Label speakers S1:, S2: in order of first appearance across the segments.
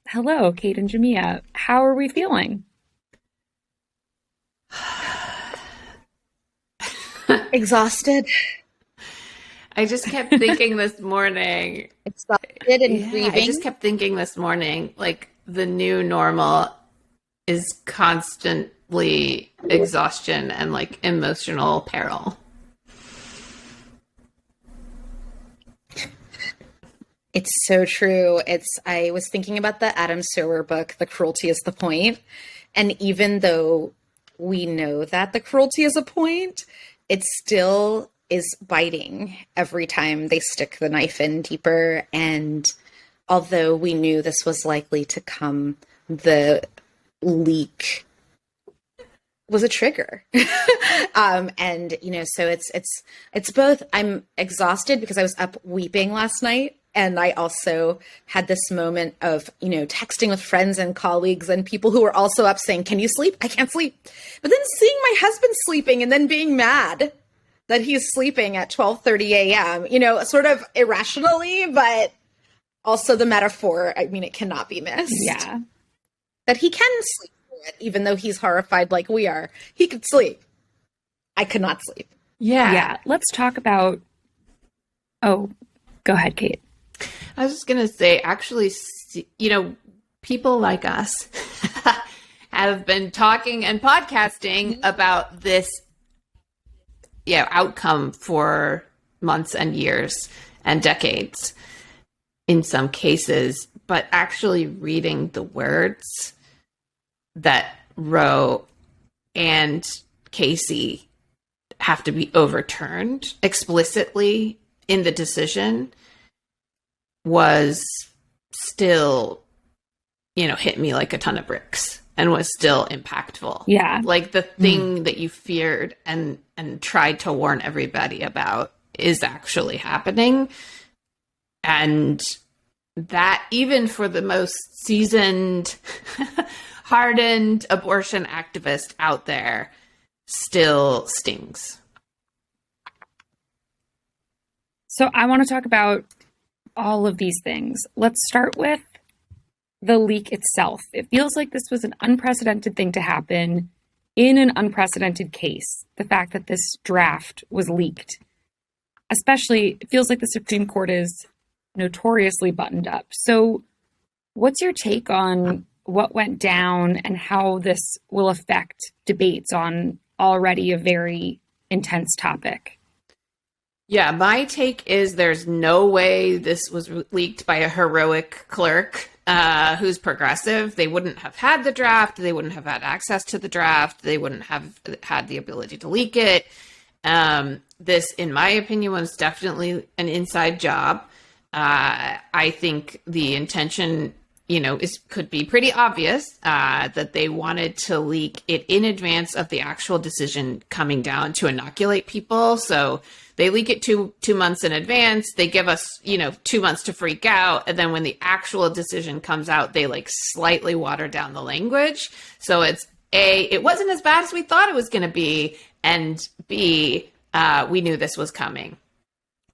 S1: Hello, Kate and Jamia. How are we feeling?
S2: Exhausted,
S3: I just kept thinking this morning,
S2: exhausted and
S3: yeah, I just
S2: grieving.
S3: kept thinking this morning, like the new normal is constantly exhaustion and like emotional peril.
S2: It's so true. I was thinking about the Adam Serwer book, The Cruelty is the Point. And even though we know that the cruelty is a point, it still is biting every time they stick the knife in deeper. And although we knew this was likely to come, the leak was a trigger. And so it's both. I'm exhausted because I was up weeping last night, and I also had this moment of texting with friends and colleagues and people who were also up saying, can you sleep? I can't sleep. But then seeing my husband sleeping and then being mad that he's sleeping at 12:30 a.m., sort of irrationally, but also the metaphor, I mean, it cannot be missed,
S1: Yeah.
S2: that he can sleep through it, even though he's horrified like we are. He could sleep. I could not sleep.
S3: Yeah,
S1: Yeah. Let's talk about. Oh, go ahead, Kate.
S3: I was just gonna say, actually, people like us have been talking and podcasting about this, outcome for months and years and decades in some cases, but actually reading the words that Roe and Casey have to be overturned explicitly in the decision was still, hit me like a ton of bricks and was still impactful.
S1: Yeah.
S3: Like the thing that you feared and tried to warn everybody about is actually happening. And that even for the most seasoned, hardened abortion activist out there still stings.
S1: So I want to talk about all of these things. Let's start with the leak itself. It feels like this was an unprecedented thing to happen in an unprecedented case. The fact that this draft was leaked, especially, it feels like the Supreme Court is notoriously buttoned up. So, what's your take on what went down and how this will affect debates on already a very intense topic?
S3: Yeah, my take is there's no way this was leaked by a heroic clerk who's progressive. They wouldn't have had the draft. They wouldn't have had access to the draft. They wouldn't have had the ability to leak it. This, in my opinion, was definitely an inside job. I think the intention, could be pretty obvious that they wanted to leak it in advance of the actual decision coming down to inoculate people. So they leak it two months in advance. They give us, 2 months to freak out. And then when the actual decision comes out, they like slightly water down the language. So it's it wasn't as bad as we thought it was going to be. And B, we knew this was coming.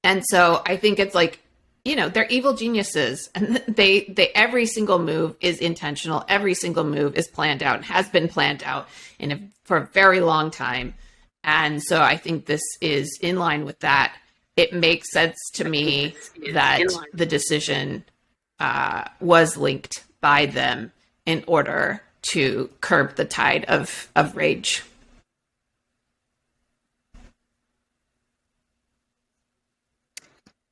S3: And so I think it's like, they're evil geniuses, and they every single move is intentional. Every single move is planned out and has been planned out for a very long time. And so I think this is in line with that. It makes sense to me that the decision was linked by them in order to curb the tide of rage.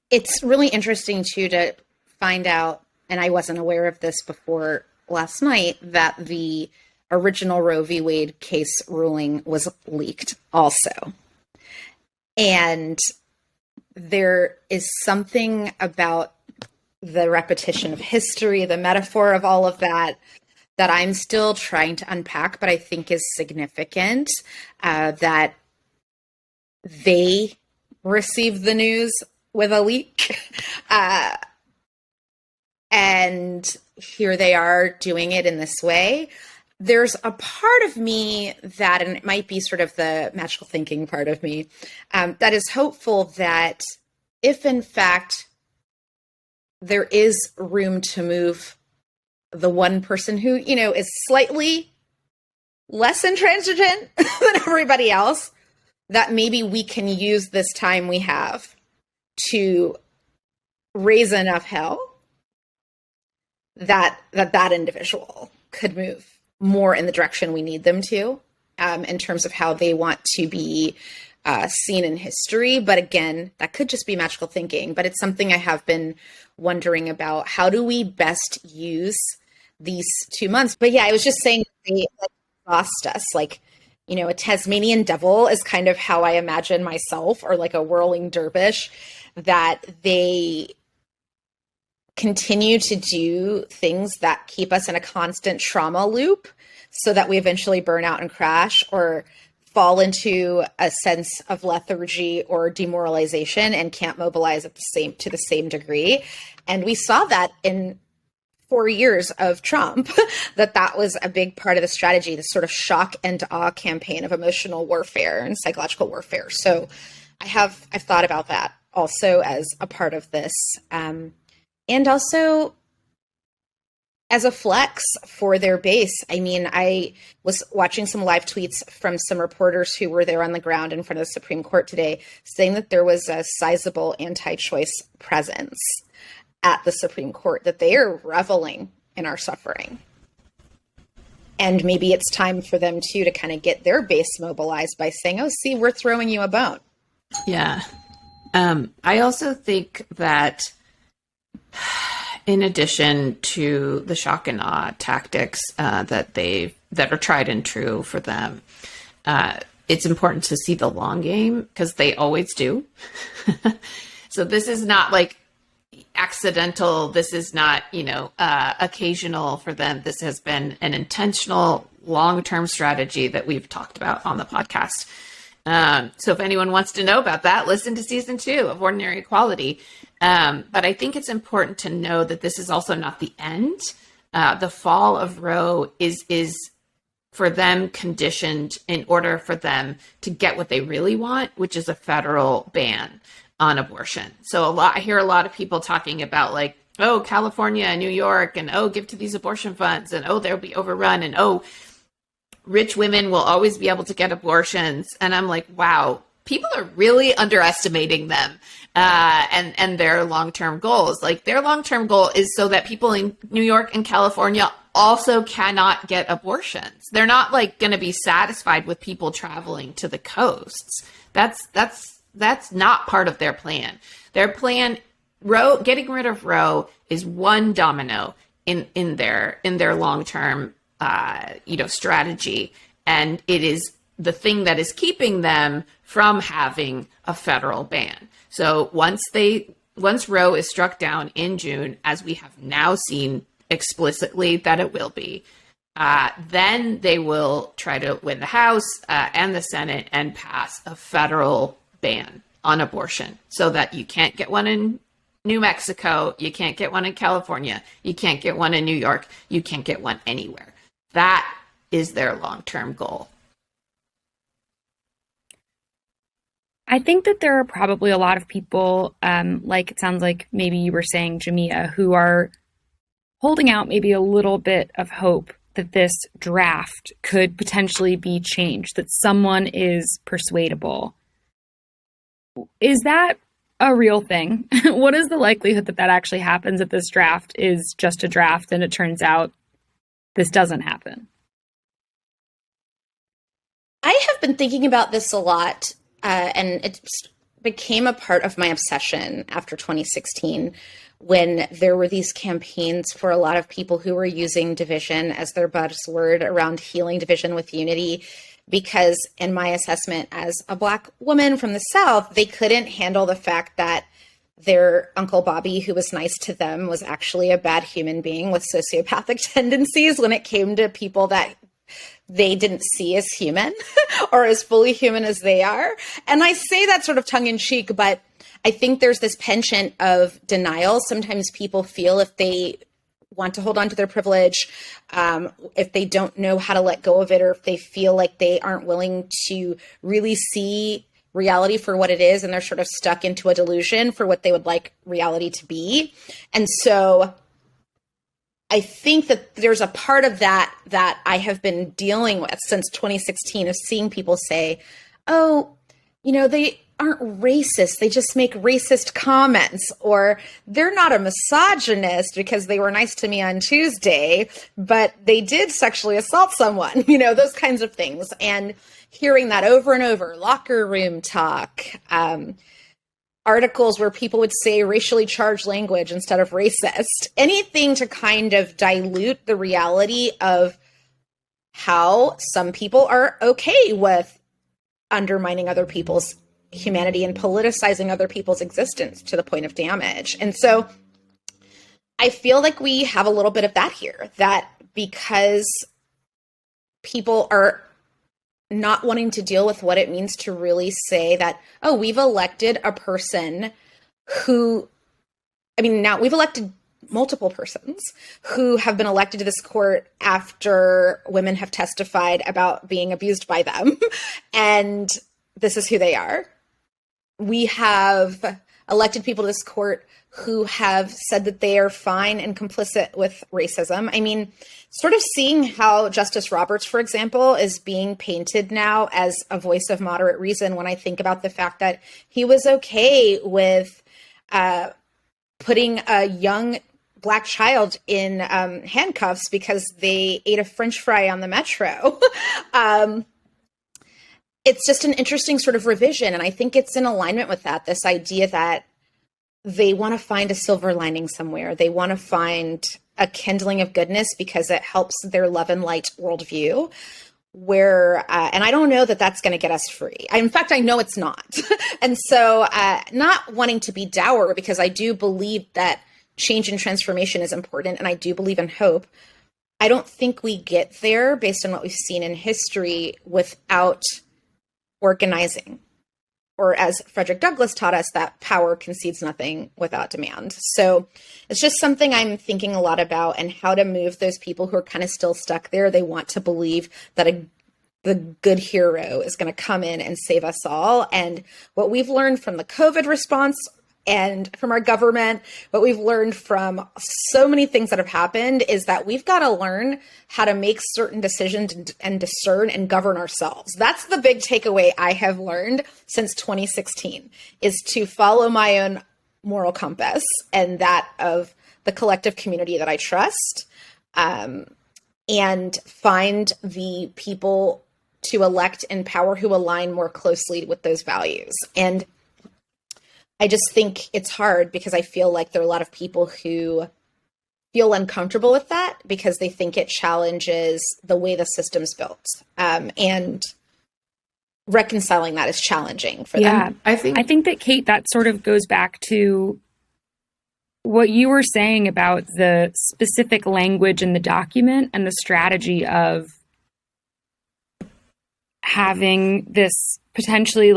S2: It's really interesting too to find out, and I wasn't aware of this before last night, that the original Roe v. Wade case ruling was leaked also. And there is something about the repetition of history, the metaphor of all of that, that I'm still trying to unpack, but I think is significant, that they received the news with a leak. And here they are doing it in this way. There's a part of me that, and it might be sort of the magical thinking part of me, that is hopeful that if in fact there is room to move the one person who, is slightly less intransigent than everybody else, that maybe we can use this time we have to raise enough hell that individual could move more in the direction we need them to, in terms of how they want to be seen in history. But again, that could just be magical thinking, but it's something I have been wondering about. How do we best use these 2 months? But yeah, I was just saying they lost us. Like, a Tasmanian devil is kind of how I imagine myself, or like a whirling dervish, that they continue to do things that keep us in a constant trauma loop so that we eventually burn out and crash, or fall into a sense of lethargy or demoralization and can't mobilize to the same degree. And we saw that in 4 years of Trump, that was a big part of the strategy, this sort of shock and awe campaign of emotional warfare and psychological warfare. So I've thought about that also as a part of this. And also as a flex for their base. I mean, I was watching some live tweets from some reporters who were there on the ground in front of the Supreme Court today, saying that there was a sizable anti-choice presence at the Supreme Court, that they are reveling in our suffering. And maybe it's time for them too to kind of get their base mobilized by saying, oh, see, we're throwing you a bone.
S3: Yeah. I also think that in addition to the shock and awe tactics that are tried and true for them, it's important to see the long game, because they always do. So this is not like accidental. This is not, occasional for them. This has been an intentional long-term strategy that we've talked about on the podcast. So if anyone wants to know about that, listen to season 2 of Ordinary Equality. But I think it's important to know that this is also not the end. The fall of Roe is for them conditioned in order for them to get what they really want, which is a federal ban on abortion. So I hear a lot of people talking about like, oh, California and New York, and oh, give to these abortion funds, and oh, they'll be overrun, and oh, rich women will always be able to get abortions. And I'm like, wow, people are really underestimating them and their long-term goals. Like, their long-term goal is so that people in New York and California also cannot get abortions. They're not like going to be satisfied with people traveling to the coasts. That's not part of their plan. Their plan, getting rid of Roe, is one domino in their long-term strategy, and it is the thing that is keeping them from having a federal ban. So once Roe is struck down in June, as we have now seen explicitly that it will be, then they will try to win the House and the Senate and pass a federal ban on abortion, so that you can't get one in New Mexico, you can't get one in California, you can't get one in New York, you can't get one anywhere. That is their long-term goal.
S1: I think that there are probably a lot of people, like it sounds like maybe you were saying, Jamia, who are holding out maybe a little bit of hope that this draft could potentially be changed, that someone is persuadable. Is that a real thing? What is the likelihood that actually happens, that this draft is just a draft and it turns out this doesn't happen?
S2: I have been thinking about this a lot, and it became a part of my obsession after 2016, when there were these campaigns for a lot of people who were using division as their buzzword around healing division with unity. Because in my assessment as a Black woman from the South, they couldn't handle the fact that their Uncle Bobby, who was nice to them, was actually a bad human being with sociopathic tendencies when it came to people that they didn't see as human or as fully human as they are. And I say that sort of tongue in cheek, but I think there's this penchant of denial. Sometimes people feel if they want to hold on to their privilege, if they don't know how to let go of it, or if they feel like they aren't willing to really see reality for what it is, and they're sort of stuck into a delusion for what they would like reality to be. And so I think that there's a part of that I have been dealing with since 2016 of seeing people say, oh, they aren't racist. They just make racist comments, or they're not a misogynist because they were nice to me on Tuesday, but they did sexually assault someone, those kinds of things. And hearing that over and over, locker room talk, articles where people would say racially charged language instead of racist, anything to kind of dilute the reality of how some people are okay with undermining other people's humanity and politicizing other people's existence to the point of damage. And so I feel like we have a little bit of that here, that because people are not wanting to deal with what it means to really say that, oh, we've elected a person who, now we've elected multiple persons who have been elected to this court after women have testified about being abused by them. And this is who they are. We have elected people to this court who have said that they are fine and complicit with racism. Sort of seeing how Justice Roberts, for example, is being painted now as a voice of moderate reason when I think about the fact that he was okay with putting a young Black child in handcuffs because they ate a French fry on the metro. It's just an interesting sort of revision. And I think it's in alignment with that, this idea that they want to find a silver lining somewhere. They want to find a kindling of goodness because it helps their love and light worldview. And I don't know that that's going to get us free. In fact, I know it's not. And so not wanting to be dour, because I do believe that change and transformation is important. And I do believe in hope. I don't think we get there based on what we've seen in history without organizing, or as Frederick Douglass taught us, that power concedes nothing without demand. So it's just something I'm thinking a lot about, and how to move those people who are kind of still stuck there. They want to believe that the good hero is going to come in and save us all. And what we've learned from the COVID response and from our government, what we've learned from so many things that have happened, is that we've got to learn how to make certain decisions and discern and govern ourselves. That's the big takeaway I have learned since 2016, is to follow my own moral compass and that of the collective community that I trust, and find the people to elect in power who align more closely with those values. And I just think it's hard because I feel like there are a lot of people who feel uncomfortable with that because they think it challenges the way the system's built. And reconciling that is challenging for them.
S1: I think that, Kate, that sort of goes back to what you were saying about the specific language in the document and the strategy of having this potentially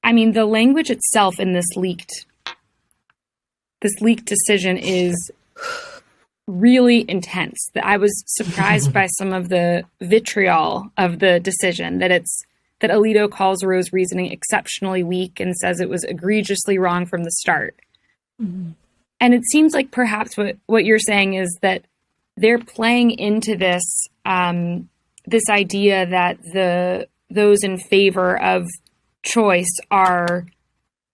S1: the language itself in this leaked decision is really intense. That I was surprised by some of the vitriol of the decision, that Alito calls Roe's reasoning exceptionally weak and says it was egregiously wrong from the start. Mm-hmm. And it seems like perhaps what you're saying is that they're playing into this this idea that those in favor of choice are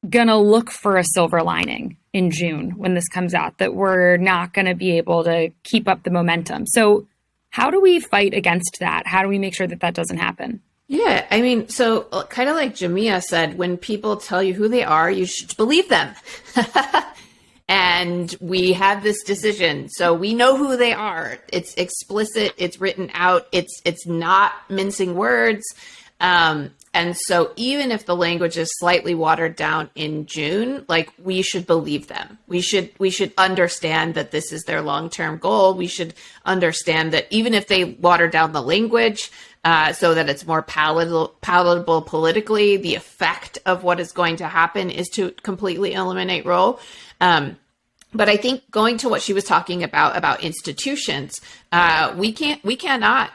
S1: gonna look for a silver lining in June when this comes out, that we're not gonna be able to keep up the momentum. So how do we fight against that? How do we make sure that that doesn't happen?
S3: Yeah, so kind of like Jamia said, when people tell you who they are, you should believe them. And we have this decision, so we know who they are. It's explicit, it's written out, it's not mincing words. And so even if the language is slightly watered down in June, we should believe them. We should understand that this is their long-term goal. We should understand that even if they water down the language so that it's more palatable politically, the effect of what is going to happen is to completely eliminate Roe. But I think going to what she was talking about institutions, we cannot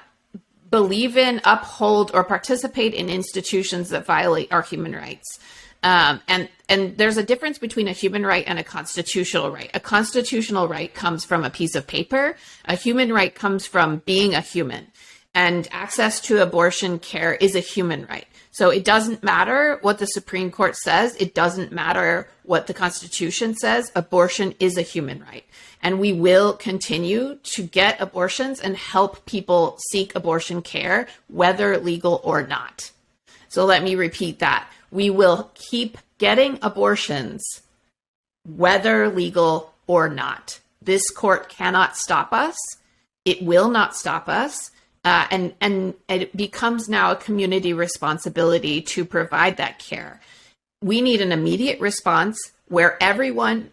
S3: believe in, uphold, or participate in institutions that violate our human rights. And there's a difference between a human right and a constitutional right. A constitutional right comes from a piece of paper. A human right comes from being a human. And access to abortion care is a human right. So it doesn't matter what the Supreme Court says. It doesn't matter what the Constitution says. Abortion is a human right. And we will continue to get abortions and help people seek abortion care, whether legal or not. So let me repeat that. We will keep getting abortions, whether legal or not. This court cannot stop us. It will not stop us. And it becomes now a community responsibility to provide that care. We need an immediate response where everyone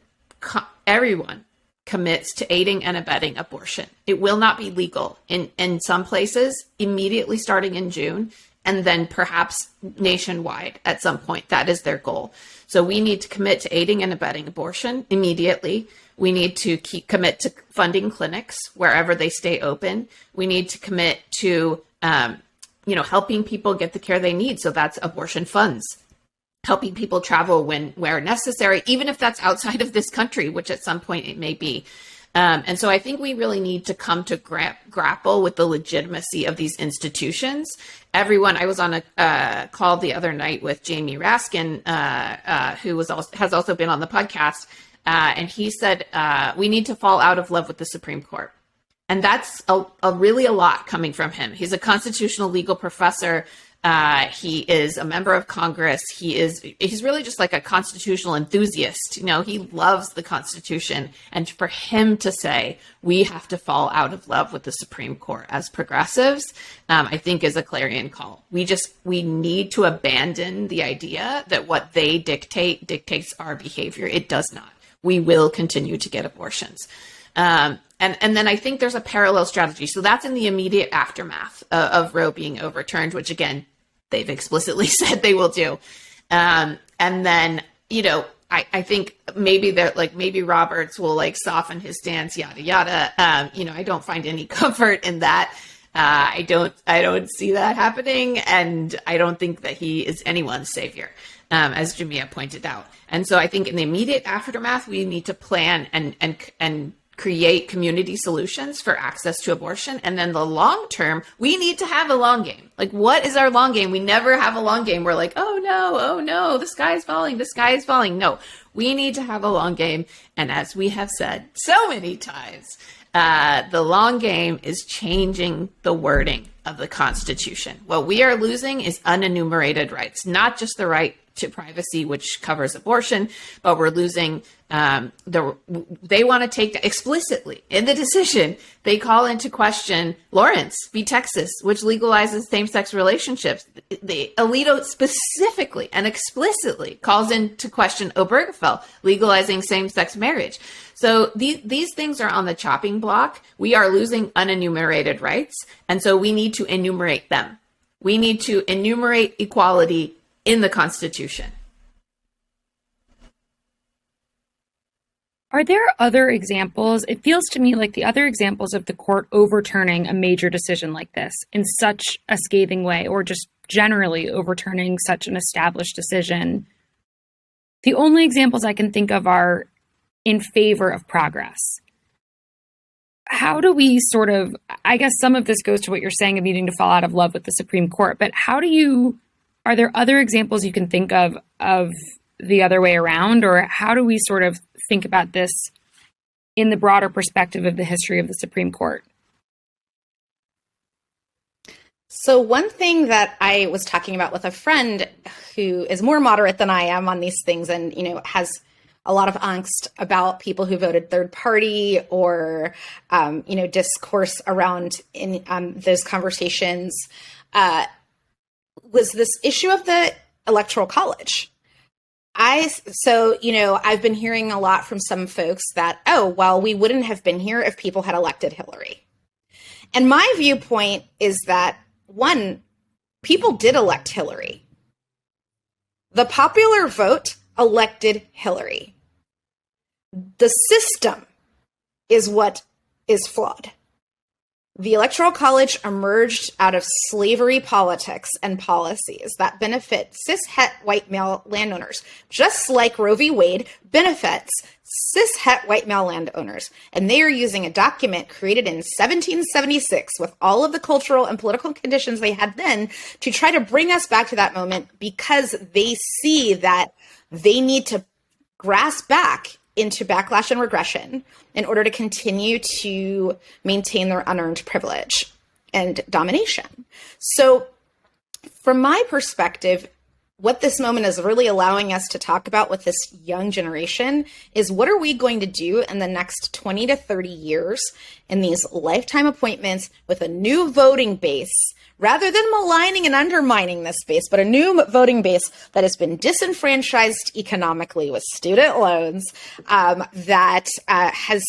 S3: commits to aiding and abetting abortion. It will not be legal in some places immediately starting in June, and then perhaps nationwide at some point. That is their goal. So we need to commit to aiding and abetting abortion immediately. We need to commit to funding clinics wherever they stay open. We need to commit to, helping people get the care they need. So that's abortion funds, helping people travel where necessary, even if that's outside of this country, which at some point it may be. And so I think we really need to come to grapple with the legitimacy of these institutions. I was on a call the other night with Jamie Raskin, who has also been on the podcast, and he said we need to fall out of love with the Supreme Court. And that's really a lot coming from him. He's a constitutional legal professor. He is a member of Congress. He's really just like a constitutional enthusiast. He loves the Constitution. And for him to say we have to fall out of love with the Supreme Court as progressives, I think is a clarion call. We need to abandon the idea that what they dictate dictates our behavior. It does not. We will continue to get abortions. And then I think there's a parallel strategy. So that's in the immediate aftermath of Roe being overturned, which again, they've explicitly said they will do. And then, I think maybe Roberts will soften his stance, yada, yada. I don't find any comfort in that. I don't see that happening. And I don't think that he is anyone's savior, as Jamia pointed out. And so I think in the immediate aftermath, we need to plan and create community solutions for access to abortion. And then the long term, we need to have a long game. What is our long game? We never have a long game. We're like, oh no, the sky is falling. No, we need to have a long game. And as we have said so many times, the long game is changing the wording of the Constitution. What we are losing is unenumerated rights, not just the right to privacy, which covers abortion, but we're losing they want to take explicitly in the decision. They call into question Lawrence v. Texas, which legalizes same-sex relationships. Alito specifically and explicitly calls into question Obergefell, legalizing same-sex marriage. So these things are on the chopping block. We are losing unenumerated rights, and so we need to enumerate them. We need to enumerate equality in the Constitution.
S1: Are there other examples? It feels to me like the other examples of the court overturning a major decision like this in such a scathing way, or just generally overturning such an established decision, the only examples I can think of are in favor of progress. How do we I guess some of this goes to what you're saying of needing to fall out of love with the Supreme Court, but are there other examples you can think of the other way around, or how do we think about this in the broader perspective of the history of the Supreme Court?
S2: So one thing that I was talking about with a friend who is more moderate than I am on these things and, has a lot of angst about people who voted third party or, discourse around in those conversations, was this issue of the Electoral College. I've been hearing a lot from some folks that, we wouldn't have been here if people had elected Hillary. And my viewpoint is that, one, people did elect Hillary. The popular vote elected Hillary. The system is what is flawed. The Electoral College emerged out of slavery politics and policies that benefit cis-het white male landowners, just like Roe v. Wade benefits cis-het white male landowners. And they are using a document created in 1776 with all of the cultural and political conditions they had then to try to bring us back to that moment, because they see that they need to grasp back into backlash and regression in order to continue to maintain their unearned privilege and domination. So from my perspective, what this moment is really allowing us to talk about with this young generation is, what are we going to do in the next 20 to 30 years in these lifetime appointments with a new voting base, rather than maligning and undermining this base, but a new voting base that has been disenfranchised economically with student loans, that has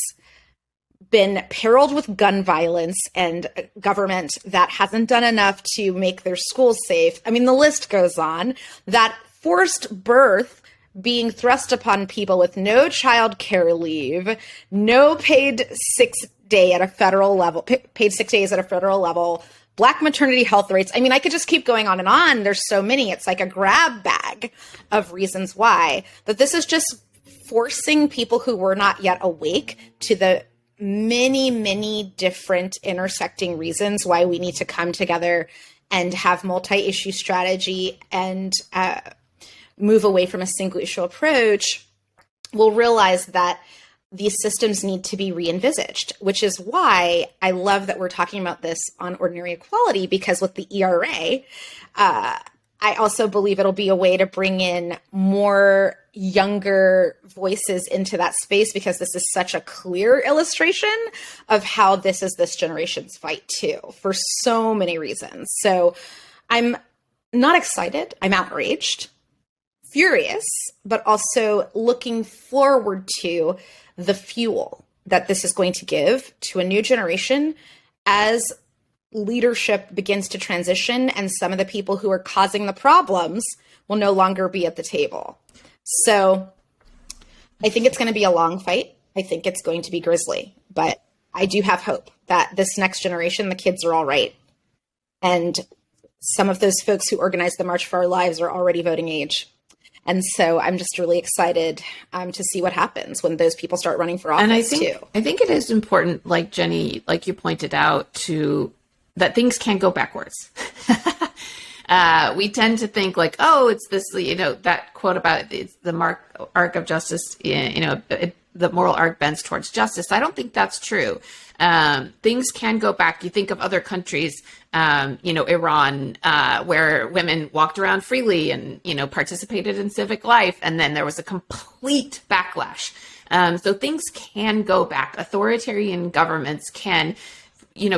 S2: been periled with gun violence and government that hasn't done enough to make their schools safe. I mean, the list goes on. That forced birth being thrust upon people with no child care leave, no paid 6 day at a federal level, paid 6 days at a federal level, Black maternity health rates. I mean, I could just keep going on and on. There's so many. It's like a grab bag of reasons why. That this is just forcing people who were not yet awake to the many, many different intersecting reasons why we need to come together and have multi-issue strategy and move away from a single issue approach. We'll realize that these systems need to be re-envisaged, which is why I love that we're talking about this on Ordinary Equality, because with the ERA, I also believe it'll be a way to bring in more younger voices into that space, because this is such a clear illustration of how this is this generation's fight too, for so many reasons. So I'm not excited. I'm outraged, furious, but also looking forward to the fuel that this is going to give to a new generation as leadership begins to transition, and some of the people who are causing the problems will no longer be at the table. So I think it's going to be a long fight. I think it's going to be grisly, but I do have hope that this next generation, the kids, are all right. And some of those folks who organized the March for Our Lives are already voting age. And so I'm just really excited to see what happens when those people start running for office,
S3: and
S2: I
S3: think it is important, like Jenny, like you pointed out, that things can go backwards. We tend to think like, oh, it's this, that quote about it's the arc of justice, the moral arc bends towards justice. I don't think that's true. Things can go back. You think of other countries, Iran, where women walked around freely and, participated in civic life. And then there was a complete backlash. So things can go back. Authoritarian governments can, you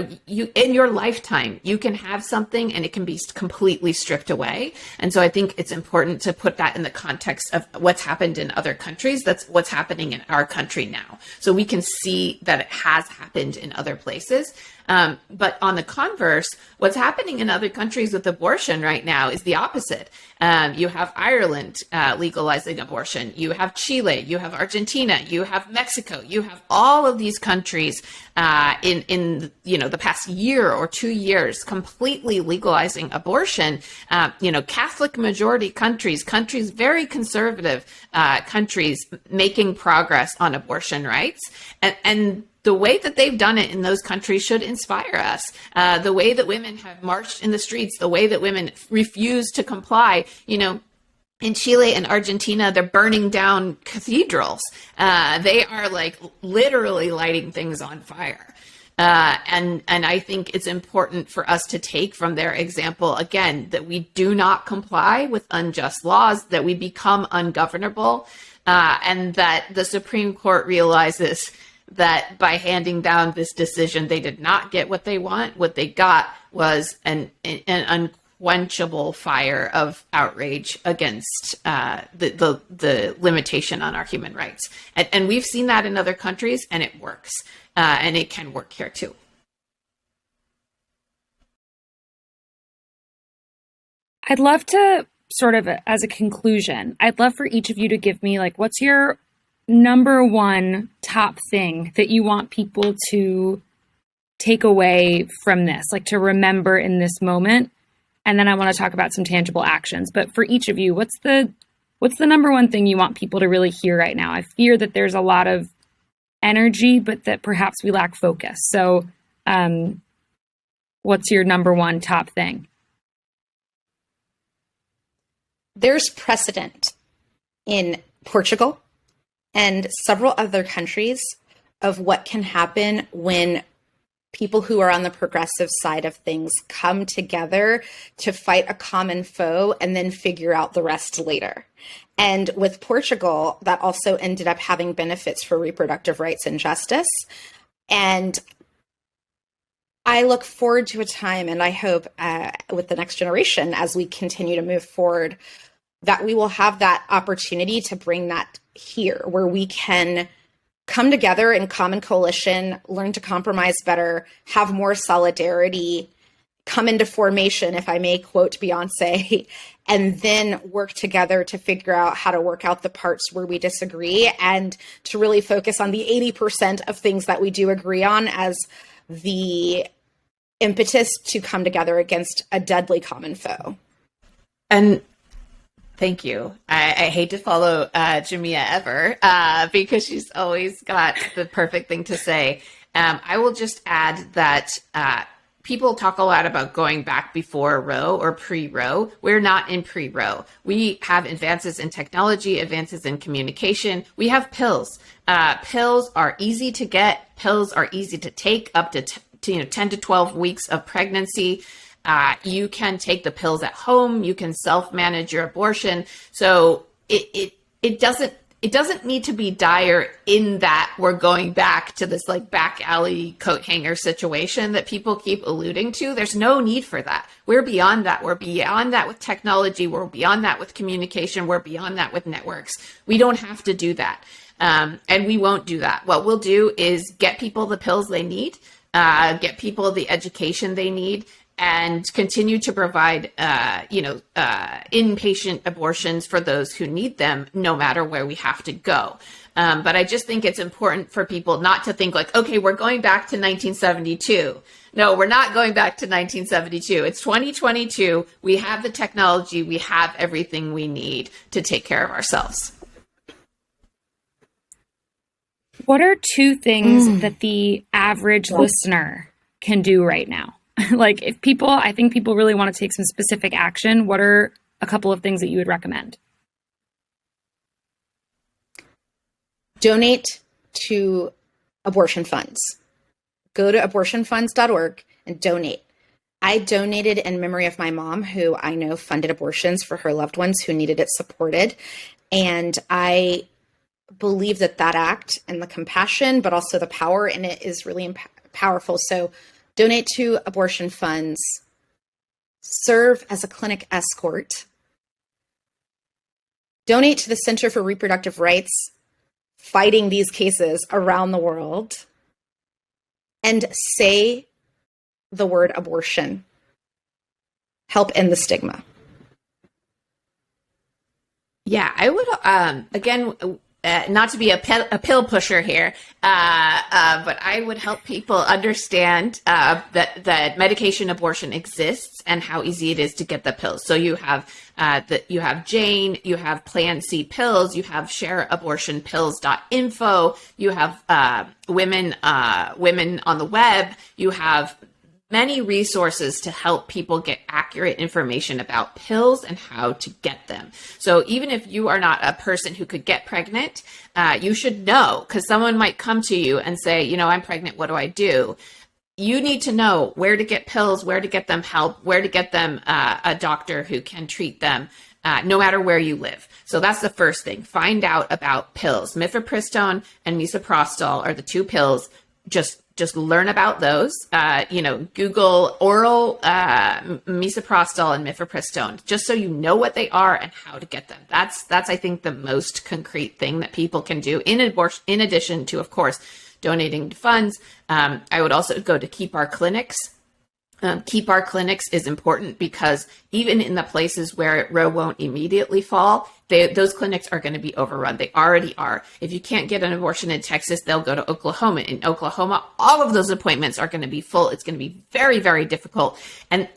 S3: in your lifetime, you can have something and it can be completely stripped away. And so I think it's important to put that in the context of what's happened in other countries. That's what's happening in our country now. So we can see that it has happened in other places. But on the converse, what's happening in other countries with abortion right now is the opposite. You have Ireland legalizing abortion. You have Chile. You have Argentina. You have Mexico. You have all of these countries in the past year or 2 years completely legalizing abortion. Catholic majority countries, very conservative countries making progress on abortion rights, and the way that they've done it in those countries should inspire us. The way that women have marched in the streets, the way that women refuse to comply, in Chile and Argentina, they're burning down cathedrals. They are like literally lighting things on fire. And I think it's important for us to take from their example, again, that we do not comply with unjust laws, that we become ungovernable, and that the Supreme Court realizes that by handing down this decision, they did not get what they want. What they got was an unquenchable fire of outrage against the limitation on our human rights. And we've seen that in other countries, and it works. And it can work here too.
S1: I'd love to sort of, as a conclusion, I'd love for each of you to give me what's your number one top thing that you want people to take away from this, like to remember in this moment? And then I want to talk about some tangible actions. But for each of you, what's the number one thing you want people to really hear right now? I fear that there's a lot of energy, but that perhaps we lack focus. So what's your number one top thing?
S2: There's precedent in Portugal and several other countries of what can happen when people who are on the progressive side of things come together to fight a common foe and then figure out the rest later. And with Portugal, that also ended up having benefits for reproductive rights and justice. And I look forward to a time, and I hope with the next generation, as we continue to move forward, that we will have that opportunity to bring that here, where we can come together in common coalition, learn to compromise better, have more solidarity, come into formation, if I may quote Beyonce, and then work together to figure out how to work out the parts where we disagree and to really focus on the 80% of things that we do agree on as the impetus to come together against a deadly common foe.
S3: And thank you. I hate to follow Jamia ever because she's always got the perfect thing to say. I will just add that people talk a lot about going back before Roe or pre-Roe. We're not in pre-Roe. We have advances in technology, advances in communication. We have pills. Pills are easy to get. Pills are easy to take up to 10 to 12 weeks of pregnancy. You can take the pills at home. You can self-manage your abortion. So it doesn't need to be dire in that we're going back to this like back alley coat hanger situation that people keep alluding to. There's no need for that. We're beyond that. We're beyond that with technology. We're beyond that with communication. We're beyond that with networks. We don't have to do that. And we won't do that. What we'll do is get people the pills they need, get people the education they need, and continue to provide, inpatient abortions for those who need them, no matter where we have to go. But I just think it's important for people not to think like, okay, we're going back to 1972. No, we're not going back to 1972. It's 2022. We have the technology. We have everything we need to take care of ourselves.
S1: What are two things that the average listener can do right now? Like I think people really want to take some specific action. What are a couple of things that you would recommend?
S2: Donate to abortion funds. Go to abortionfunds.org and donate. I donated in memory of my mom, who I know funded abortions for her loved ones who needed it supported. And I believe that act and the compassion, but also the power in it is really powerful. So donate to abortion funds, serve as a clinic escort, donate to the Center for Reproductive Rights, fighting these cases around the world, and say the word abortion. Help end the stigma.
S3: Yeah, I would, again, not to be a pill pusher here, but I would help people understand that medication abortion exists and how easy it is to get the pills. So you have Jane, you have Plan C pills, you have shareabortionpills.info, you have women on the web, you have many resources to help people get accurate information about pills and how to get them. So even if you are not a person who could get pregnant, you should know, because someone might come to you and say, I'm pregnant, what do I do? You need to know where to get pills, where to get them help, where to get them a doctor who can treat them, no matter where you live. So that's the first thing. Find out about pills. Mifepristone and misoprostol are the two pills. Just learn about those. Google oral misoprostol and mifepristone, just so you know what they are and how to get them. That's I think the most concrete thing that people can do in addition to, of course, donating to funds. I would also go to Keep Our Clinics. Keep Our Clinics is important because even in the places where Roe won't immediately fall, those clinics are going to be overrun. They already are. If you can't get an abortion in Texas, they'll go to Oklahoma. In Oklahoma, all of those appointments are going to be full. It's going to be very, very difficult. And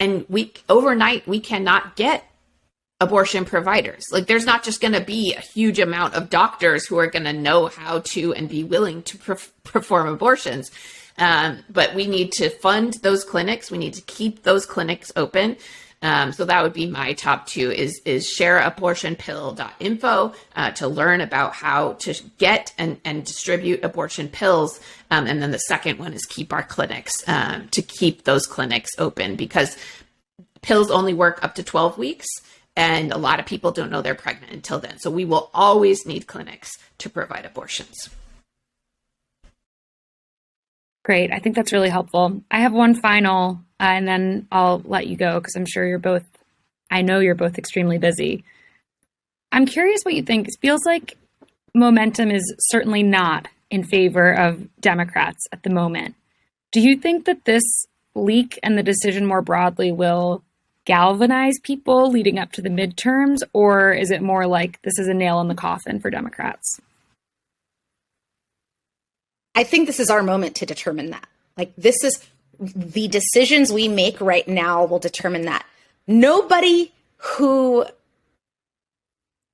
S3: overnight, we cannot get abortion providers. Like, there's not just going to be a huge amount of doctors who are going to know how to and be willing to perform abortions. But we need to fund those clinics. We need to keep those clinics open. So that would be my top two is shareabortionpill.info to learn about how to get and distribute abortion pills. And then the second one is keep our clinics, to keep those clinics open, because pills only work up to 12 weeks. And a lot of people don't know they're pregnant until then. So we will always need clinics to provide abortions.
S1: Great. I think that's really helpful. I have one final, and then I'll let you go because I'm sure I know you're both extremely busy. I'm curious what you think. It feels like momentum is certainly not in favor of Democrats at the moment. Do you think that this leak and the decision more broadly will galvanize people leading up to the midterms, or is it more like this is a nail in the coffin for Democrats?
S2: I think this is our moment to determine that. Like, this is the decisions we make right now will determine that. Nobody who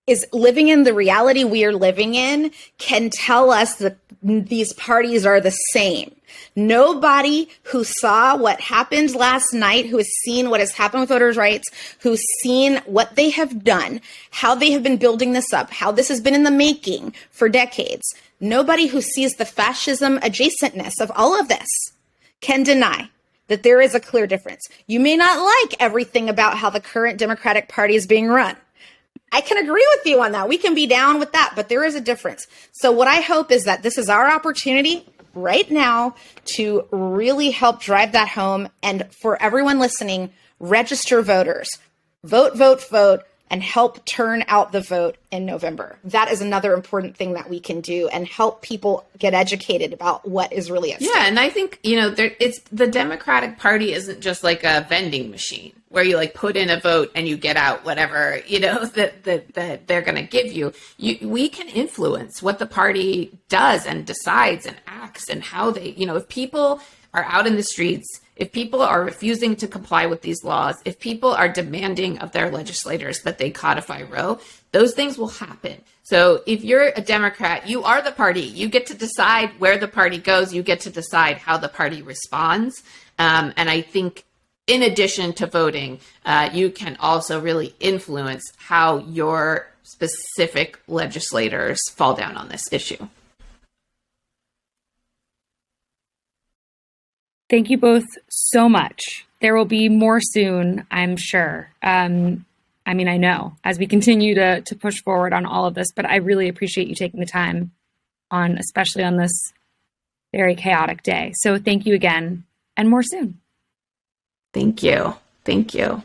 S2: is living in the reality we are living in can tell us that these parties are the same. Nobody who saw what happened last night, who has seen what has happened with voters' rights, who's seen what they have done, how they have been building this up, how this has been in the making for decades. Nobody who sees the fascism adjacentness of all of this can deny that there is a clear difference. You may not like everything about how the current Democratic Party is being run. I can agree with you on that. We can be down with that, but there is a difference. So what I hope is that this is our opportunity right now to really help drive that home. And for everyone listening, register voters. Vote, vote, vote, and help turn out the vote in November. That is another important thing that we can do and help people get educated about what is really at stake.
S3: Yeah, and I think, it's the Democratic Party isn't just like a vending machine where you like put in a vote and you get out whatever, that they're going to give you. We can influence what the party does and decides and acts and how they, if people are out in the streets, if people are refusing to comply with these laws, if people are demanding of their legislators that they codify Roe, those things will happen. So if you're a Democrat, you are the party. You get to decide where the party goes. You get to decide how the party responds. And I think in addition to voting, you can also really influence how your specific legislators fall down on this issue.
S1: Thank you both so much. There will be more soon, I'm sure. I know as we continue to push forward on all of this, but I really appreciate you taking the time especially on this very chaotic day. So thank you again, and more soon.
S3: Thank you. Thank you.